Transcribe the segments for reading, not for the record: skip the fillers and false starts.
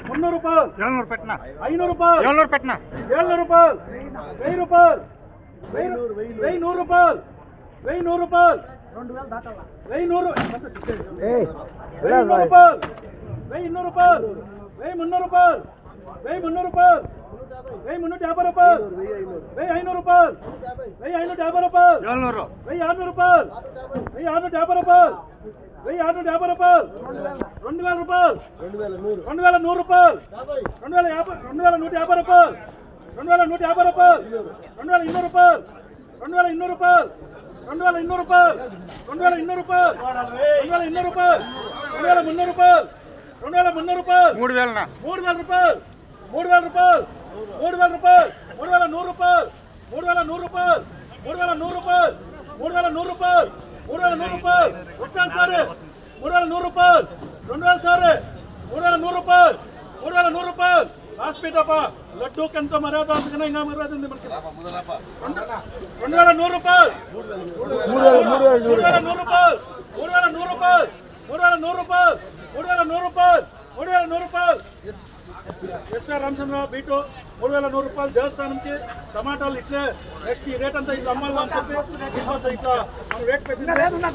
ಮುನ್ನೂರು ರೂಪಾಯಿ 700 ಪೆಟ್ನ 500 ರೂಪಾಯಿ 700 ಪೆಟ್ನ 700 ರೂಪಾಯಿ 1000 ರೂಪಾಯಿ 1100 ರೂಪಾಯಿ 1100 ರೂಪಾಯಿ 1100 ರೂಪಾಯಿ 1200 ರೂಪಾಯಿ 1300 ರೂಪಾಯಿ 1300 ರೂಪಾಯಿ 1350 ರೂಪಾಯಿ 1500 ರೂಪಾಯಿ 1550 ರೂಪಾಯಿ 700 1600 ರೂಪಾಯಿ 1650 ರೂಪಾಯಿ 1650 రూపాయలు 2000 రూపాయలు 2100 రూపాయలు 2150 రూపాయలు 2150 రూపాయలు 2200 రూపాయలు 2200 రూపాయలు 2200 రూపాయలు 2200 రూపాయలు 2200 రూపాయలు 2300 రూపాయలు 2300 రూపాయలు 3000 రూపాయలు 3000 రూపాయలు 3000 రూపాయలు 3100 రూపాయలు 3100 రూపాయలు 3100 రూపాయలు 3100 రూపాయలు 3100 రూపాయలు ఒక్కసారి 3100 రూపాయలు 2000 సారి 3100 రూపాయలు 3100 రూపాయలు లాస్ట్ పీటప్ప లడ్డూకి ఎంత మర్యాద అందుకనే ఇంకా మర్యాద ఉంది మనకి 2100 రూపాయలు 3100 రూపాయలు 3100 రూపాయలు 3100 రూపాయలు 3100 రూపాయలు 3100 రూపాయలు ఎస్ఆర్ రామచంద్రరావు బీటు 3100 రూపాయలు దేవస్థానంకి టమాటాలు ఇట్లే నెక్స్ట్ ఈ రేట్ అంతా ఇట్లా అమ్మాలి అని చెప్పి ఇట్లా మనం రేట్ పెట్టిన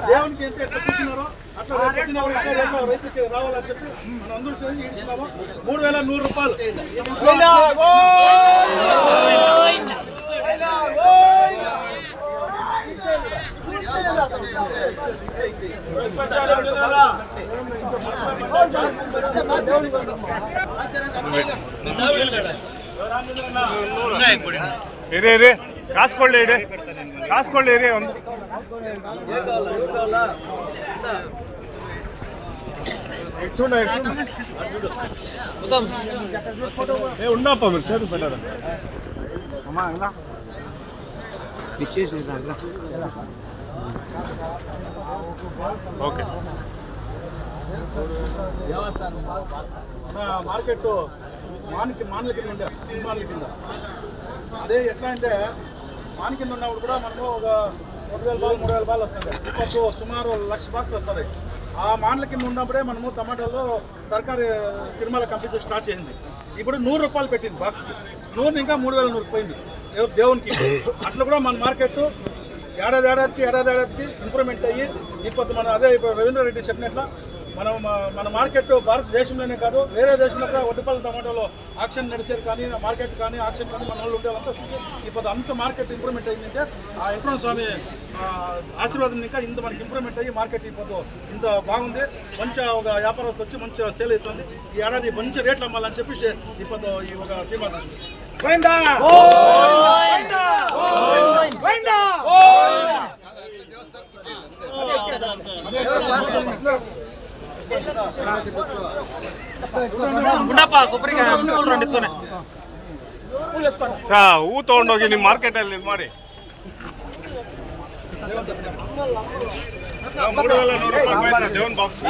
దేవునికి ఎంత ఎట్లా చూసినారో అట్లా రేట్ పెట్టిన ఇట్లా రేట్లో రైతుకి రావాలని చెప్పి మనం అందరూ చేసి ఇచ్చినాము 3100 రూపాయలు ಇರೇ ಕಾಸ್ಕೊಳ್ಳಿ ಇಡೆ ಕಾಸ್ಕೊಳ್ಳಿ ಇರೇ ಒಂದು ఉండప్ప మీరు చేరు పెట్టారు అమ్మా అంగ ఇచ్చేసి ఓకే మార్కెట్ మానల కింద ఉండే సినిమాల కింద అదే ఎట్లా అంటే మాన కింద ఉన్నప్పుడు కూడా మనము ఒక 2000 బాల్ 3000 బాల్ వస్తుంది ఇప్పుడు సుమారు 1,00,000 బాక్స్ వస్తుంది ఆ మానల కింద ఉన్నప్పుడే మనము టమాటాలో తరకారీ తిరుమల కంపెనీ స్టార్ట్ చేసింది ఇప్పుడు 100 రూపాయలు పెట్టింది బాక్స్కి 100 ఇంకా 3100 పోయింది దేవునికి అట్లా కూడా మన మార్కెట్ ఏడాదికి ఇంప్రూవ్మెంట్ అయ్యి ఇప్పుడు మన అదే ఇప్పుడు రవీంద్ర రెడ్డి చెప్పినట్ల మన మార్కెట్ భారతదేశంలోనే కాదు వేరే దేశంలో కూడా ఒడ్డుపల్లి టమాటోలో ఆక్షన్ నడిచేది కానీ మార్కెట్ కానీ ఆక్షన్ కానీ మన వాళ్ళు ఉండేదంతా చూసి ఇప్పుడు అంత మార్కెట్ ఇంప్రూవ్మెంట్ అయిందంటే ఆ వెంకటరమణ స్వామి ఆశీర్వాదం ఇంకా ఇంత మనకి ఇంప్రూవ్మెంట్ అయ్యి మార్కెట్ ఇప్పుడు ఇంత బాగుంది మంచి ఒక వ్యాపారస్తులు వచ్చి మంచిగా సేల్ అవుతుంది ఈ ఏడాది మంచి రేట్లు అమ్మాలని చెప్పి ఇప్పుడు ఈ ఒక తీర్మానం ಹೂ ತಗೊಂಡೋಗಿ ನಿಮ್ಮ ಮಾರ್ಕೆಟ್ ಅಲ್ಲಿ ಮಾಡಿ 3100 ರೂಪಾಯಿ ದೇವನ್ ಬಾಕ್ಸ್